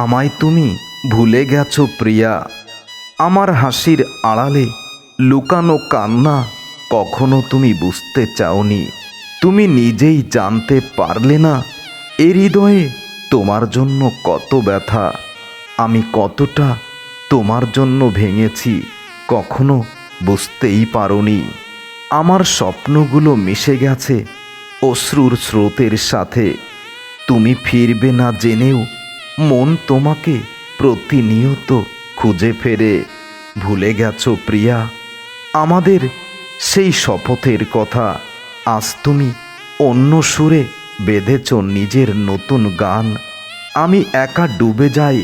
আমায় তুমি ভুলে গেছো প্রিয়া। আমার হাসির আড়ালে লুকানো কান্না কখনো তুমি বুঝতে চাওনি। তুমি নিজেই জানতে পারলে না এ হৃদয়ে তোমার জন্য কত ব্যথা, আমি কতটা তোমার জন্য ভেঙেছি কখনো বুঝতেই পারোনি। আমার স্বপ্নগুলো মিশে গেছে অশ্রুর স্রোতের সাথে। তুমি ফিরবে না জেনেও মন তোমাকে প্রতিনিয়ত খুঁজে ফেরে। ভুলে গেছো প্রিয়া আমাদের সেই শপথের কথা। আজ তুমি অন্য সুরে বেঁধেছ নিজের নতুন গান। আমি একা ডুবে যাই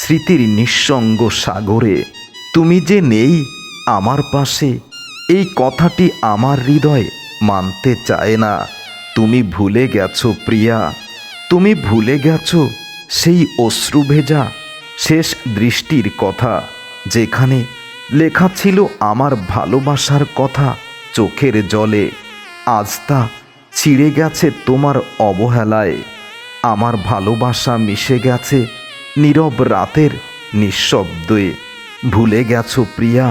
স্মৃতির নিঃসঙ্গ সাগরে। তুমি যে নেই আমার পাশে এই কথাটি আমার হৃদয় মানতে চায় না। তুমি ভুলে গেছো প্রিয়া, তুমি ভুলে গেছো সেই অশ্রু ভেজা শেষ দৃষ্টির কথা, যেখানে লেখা ছিল আমার ভালোবাসার কথা চোখের জলে। আজ তা ছিঁড়ে গেছে তোমার অবহেলায়। আমার ভালোবাসা মিশে গেছে নীরব রাতের নিঃশব্দে। ভুলে গেছো প্রিয়া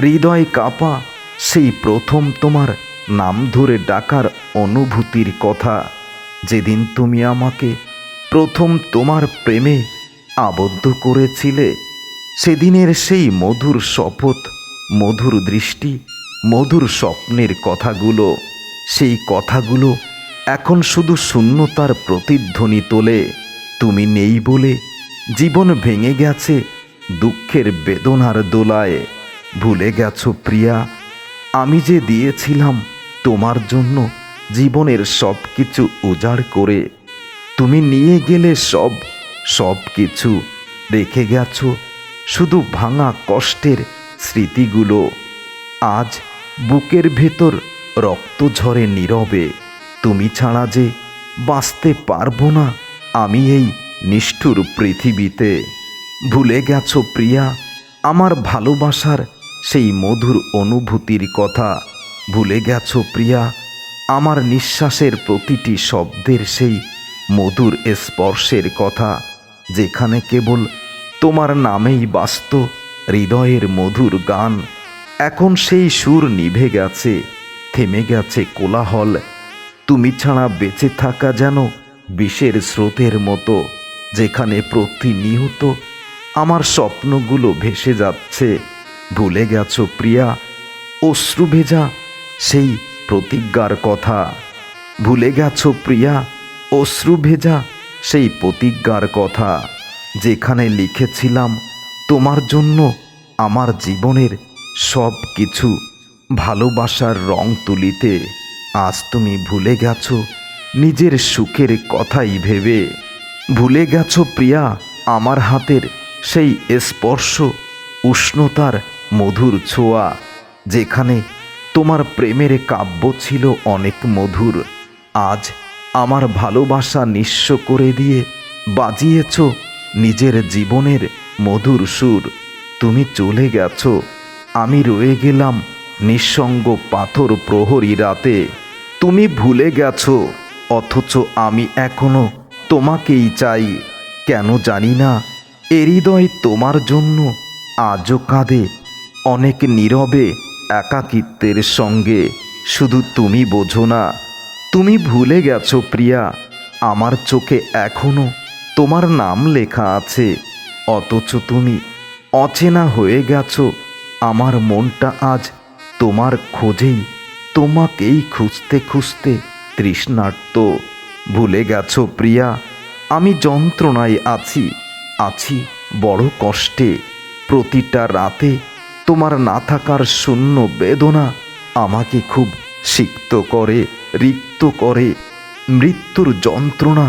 হৃদয় কাঁপা সেই প্রথম তোমার নাম ধরে ডাকার অনুভূতির কথা, যেদিন তুমি আমাকে প্রথম তোমার প্রেমে আবদ্ধ করেছিলে। সেদিনের সেই মধুর শপথ, মধুর দৃষ্টি, মধুর স্বপ্নের কথাগুলো, সেই কথাগুলো এখন শুধু শূন্যতার প্রতিধ্বনি তোলে। তুমি নেই বলে জীবন ভেঙে গেছে দুঃখের বেদনার দোলায়। ভুলে গেছো প্রিয়া আমি যে দিয়েছিলাম তোমার জন্য জীবনের সব কিছু উজাড় করে। তুমি নিয়ে গেলে সব কিছু, রেখে গেছো শুধু ভাঙা কষ্টের স্মৃতিগুলো। আজ বুকের ভেতর রক্ত ঝরে নীরবে। তুমি ছাড়া যে বাঁচতে পারবো না আমি এই নিষ্ঠুর পৃথিবীতে। ভুলে গেছো প্রিয়া আমার ভালোবাসার সেই মধুর অনুভূতির কথা। ভুলে গেছো প্রিয়া আমার নিঃশ্বাসের প্রতিটি শব্দের সেই মধুর স্পর্শের কথা, যেখানে কেবল তোমার নামেই বাজত হৃদয়ের মধুর গান। এখন সেই সুর নিভে গেছে, থেমে গেছে কোলাহল। তুমি ছাড়া বেঁচে থাকা যেন বিষের স্রোতের মতো, যেখানে প্রতিনিয়ত আমার স্বপ্নগুলো ভেসে যাচ্ছে। ভুলে গেছো প্রিয়া অশ্রু ভেজা সেই প্রতিজ্ঞার কথা। ভুলে গেছো প্রিয়া অশ্রু ভেজা সেই প্রতিজ্ঞার কথা, যেখানে লিখেছিলাম তোমার জন্য আমার জীবনের সব কিছু, ভালোবাসার রং তুলিতে। আজ তুমি ভুলে গেছো নিজের সুখের কথাই ভেবে। ভুলে গেছো প্রিয়া আমার হাতের সেই স্পর্শ, উষ্ণতার মধুর ছোঁয়া, যেখানে তোমার প্রেমের কাব্য ছিল অনেক মধুর। আজ আমার ভালোবাসা নিঃস্ব করে দিয়ে বাজিয়েছ নিজের জীবনের মধুর সুর। তুমি চলে গেছো, আমি রয়ে গেলাম নিঃসঙ্গ পাথর প্রহরী রাতে। তুমি ভুলে গেছো অথচ আমি এখনো তোমাকেই চাই। কেন জানি না এ হৃদয় তোমার জন্য আজও কাঁদে অনেক নীরবে একাকিত্বের সঙ্গে। শুধু তুমি বোঝো না। তুমি ভুলে গেছো প্রিয়া আমার চোখে এখনো তোমার নাম লেখা আছে, অথচ তুমি অচেনা হয়ে গেছো। আমার মনটা আজ তোমার খোঁজেই, তোমাকেই খুঁজতে খুঁজতে তৃষ্ণার্ত। ভুলে গেছো প্রিয়া আমি যন্ত্রণায় আছি বড় কষ্টে। প্রতিটা রাতে তোমার না থাকার শূন্য বেদনা আমাকে খুব সিক্ত করে, রিক্ত করে, মৃত্যুর যন্ত্রণা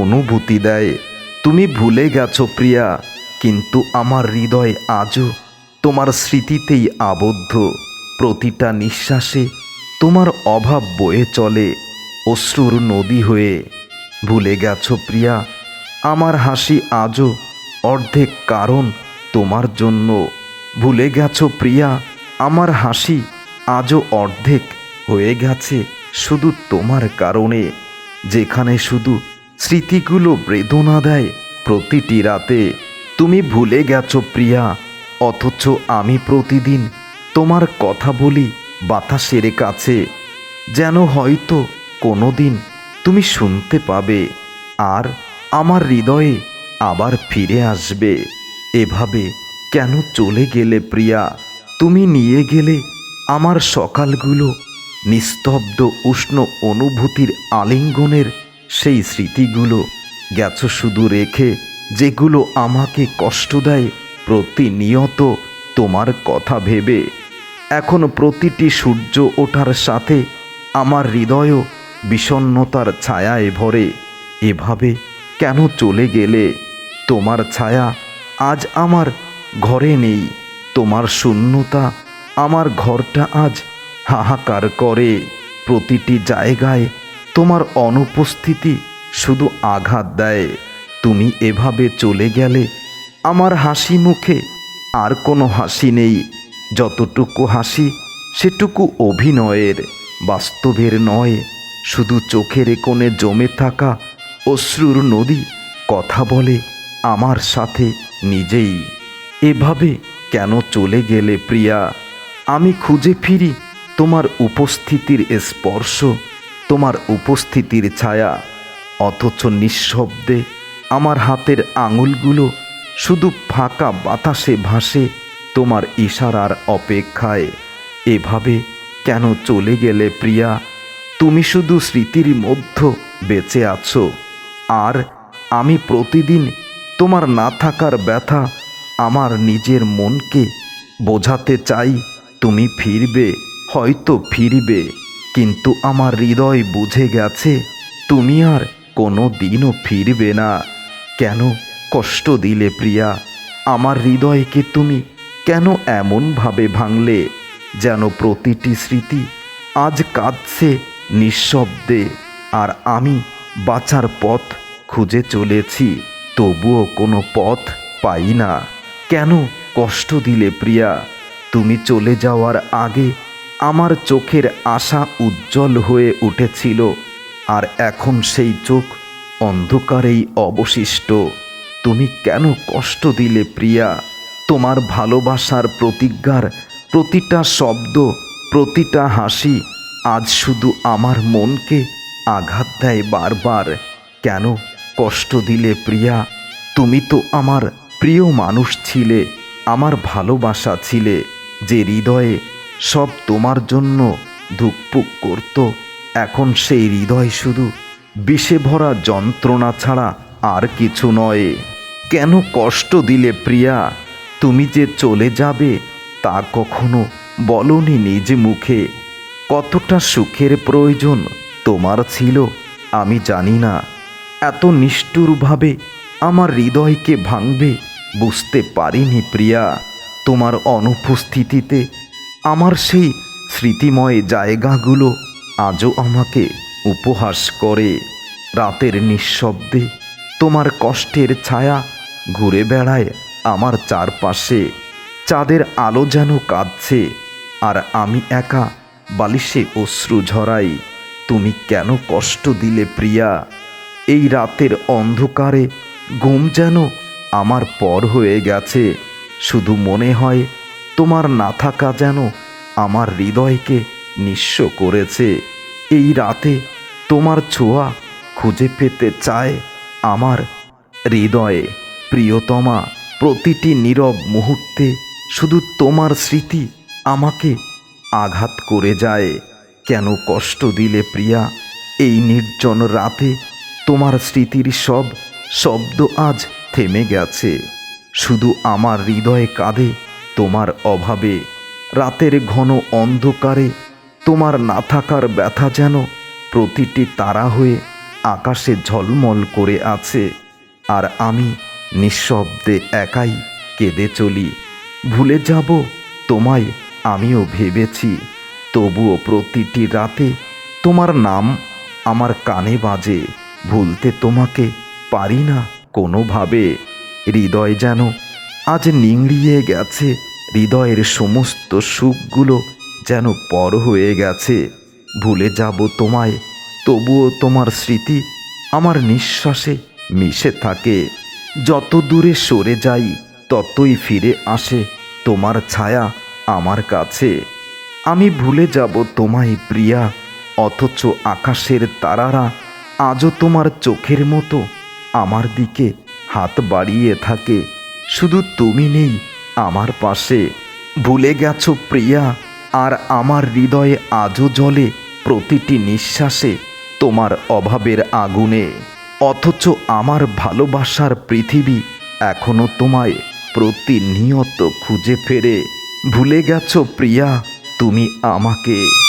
অনুভূতি দেয়। তুমি ভুলে গেছো প্রিয়া কিন্তু আমার হৃদয় আজও তোমার স্মৃতিতেই আবদ্ধ। প্রতিটা নিঃশ্বাসে তোমার অভাব বয়ে চলে অশ্রুর নদী হয়ে। ভুলে গেছো প্রিয়া আমার হাসি আজও অর্ধেক কারণ তোমার জন্য। ভুলে গেছো প্রিয়া আমার হাসি আজও অর্ধেক হয়ে গেছে শুধু তোমার কারণে, যেখানে শুধু স্মৃতিগুলো বেদনা দেয় প্রতিটি রাতে তুমি ভুলে গেছো প্রিয়া, অথচ আমি প্রতিদিন তোমার কথা বলি বাতাসের কাছে, যেন হয়তো কোনো দিন তুমি শুনতে পাবে আর আমার হৃদয়ে আবার ফিরে আসবে। এভাবে কেন চলে গেলে প্রিয়া? তুমি নিয়ে গেলে আমার সকালগুলো, নিস্তব্ধ উষ্ণ অনুভূতির আলিঙ্গনের সেই স্মৃতিগুলো গেছো শুধু রেখে, যেগুলো আমাকে কষ্ট দেয় প্রতিনিয়ত তোমার কথা ভেবে। এখন প্রতিটি সূর্য ওঠার সাথে আমার হৃদয়ও বিষণ্ণতার ছায়ায় ভরে। এভাবে কেন চলে গেলে? তোমার ছায়া আজ আমার ঘরে নেই, তোমার শূন্যতা আমার ঘরটা আজ হাহাকার করে। প্রতিটি জায়গায় তোমার অনুপস্থিতি শুধু আঘাত দেয়। তুমি এভাবে চলে গেলে আমার হাসি মুখে আর কোনো হাসি নেই। যতটুকু হাসি সেটুকু অভিনয়ের, বাস্তবের নয়। শুধু চোখের কোণে জমে থাকা অশ্রুর নদী কথা বলে আমার সাথে নিজেই। এভাবে কেন চলে গেলে প্রিয়া? আমি খুঁজে ফিরি তোমার উপস্থিতির স্পর্শ, তোমার উপস্থিতির ছায়া, অথচ নিঃশব্দে আমার হাতের আঙুলগুলো শুধু ফাঁকা বাতাসে ভাসে তোমার ইশারার অপেক্ষায়। এভাবে কেন চলে গেলে প্রিয়া? তুমি শুধু স্মৃতির মধ্যে বেঁচে আছো, আর আমি প্রতিদিন তোমার না থাকার ব্যথা আমার নিজের মনকে বোঝাতে চাই। তুমি ফিরবে, হয়তো ফিরবে, কিন্তু আমার হৃদয় বুঝে গেছে তুমি আর কোনো দিনও ফিরবে না। কেন কষ্ট দিলে প্রিয়া? আমার হৃদয়কে তুমি কেন এমনভাবে ভাঙলে, যেন প্রতিটি স্মৃতি আজ কাঁদছে নিঃশব্দে, আর আমি বাঁচার পথ খুঁজে চলেছি, তবুও কোনো পথ পাই না। কেন কষ্ট দিলে প্রিয়া? তুমি চলে যাওয়ার আগে আমার চোখের আশা উজ্জ্বল হয়ে উঠেছিল, আর এখন সেই চোখ অন্ধকারেই অবশিষ্ট। তুমি কেন কষ্ট দিলে প্রিয়া? তোমার ভালোবাসার প্রতিজ্ঞার প্রতিটা শব্দ, প্রতিটা হাসি আজ শুধু আমার মনকে আঘাত দেয় বারবার। কেন কষ্ট দিলে প্রিয়া? তুমি তো আমার প্রিয় মানুষ ছিলে, আমার ভালোবাসা ছিলে, যে হৃদয়ে সব তোমার জন্য ধুকপুক করত। এখন সেই হৃদয় শুধু বিষে ভরা যন্ত্রণা ছাড়া আর কিছু নয়। কেন কষ্ট দিলে প্রিয়া? তুমি যে চলে যাবে তা কখনো বলনি নিজ মুখে। কতটা সুখের প্রয়োজন তোমার ছিল আমি জানি না। এত নিষ্ঠুরভাবে আমার হৃদয়কে ভাঙবে বুঝতে পারিনি প্রিয়া। তোমার অনুপস্থিতিতে আমার সেই স্মৃতিময় জায়গাগুলো আজও আমাকে উপহাস করে। রাতের নিঃশব্দে তোমার কষ্টের ছায়া ঘুরে বেড়ায় আমার চারপাশে। চাঁদের আলো যেন কাঁদছে, আর আমি একা বালিশে অশ্রু ঝরাই। তুমি কেন কষ্ট দিলে প্রিয়া? এই রাতের অন্ধকারে ঘুম যেন আমার পর হয়ে গেছে। শুধু মনে হয় তোমার না থাকা যেন আমার হৃদয়কে নিঃস্ব করেছে। এই রাতে তোমার ছোঁয়া খুঁজে পেতে চায় আমার হৃদয়ে প্রিয়তমা। প্রতিটি নীরব মুহূর্তে শুধু তোমার স্মৃতি আমাকে আঘাত করে যায়। কেন কষ্ট দিলে প্রিয়া? এই নির্জন রাতে তোমার স্মৃতির সব শব্দ আজ থেমে গেছে। শুধু আমার হৃদয়ে কাঁদে তোমার অভাবে। রাতের ঘন অন্ধকারে তোমার না থাকার ব্যথা যেন প্রতিটি তারা হয়ে আকাশে ঝলমল করে আছে, আর আমি নিঃশব্দে একাই কেঁদে চলি। ভুলে যাব তোমায় আমিও ভেবেছি, তবুও প্রতিটি রাতে তোমার নাম আমার কানে বাজে। ভুলতে তোমাকে পারি না কোনোভাবে। হৃদয় যেন আজ নিংড়িয়ে গেছে, হৃদয়ের সমস্ত সুখগুলো যেন পর হয়ে গেছে। ভুলে যাব তোমায়, তবুও তোমার স্মৃতি আমার নিঃশ্বাসে মিশে থাকে। যত দূরে সরে যাই ততই ফিরে আসে তোমার ছায়া আমার কাছে। আমি ভুলে যাব তোমায় প্রিয়া, অথচ আকাশের তারারা আজও তোমার চোখের মতো আমার দিকে হাত বাড়িয়ে থাকে। শুধু তুমি নেই আমার পাশে। ভুলে গেছো প্রিয়া, আর আমার হৃদয়ে আজও জ্বলে প্রতিটি নিঃশ্বাসে তোমার অভাবের আগুনে। অথচ আমার ভালোবাসার পৃথিবী এখনো তোমায় প্রতিনিয়ত খুঁজে ফেরে। ভুলে গেছো প্রিয়া তুমি আমাকে।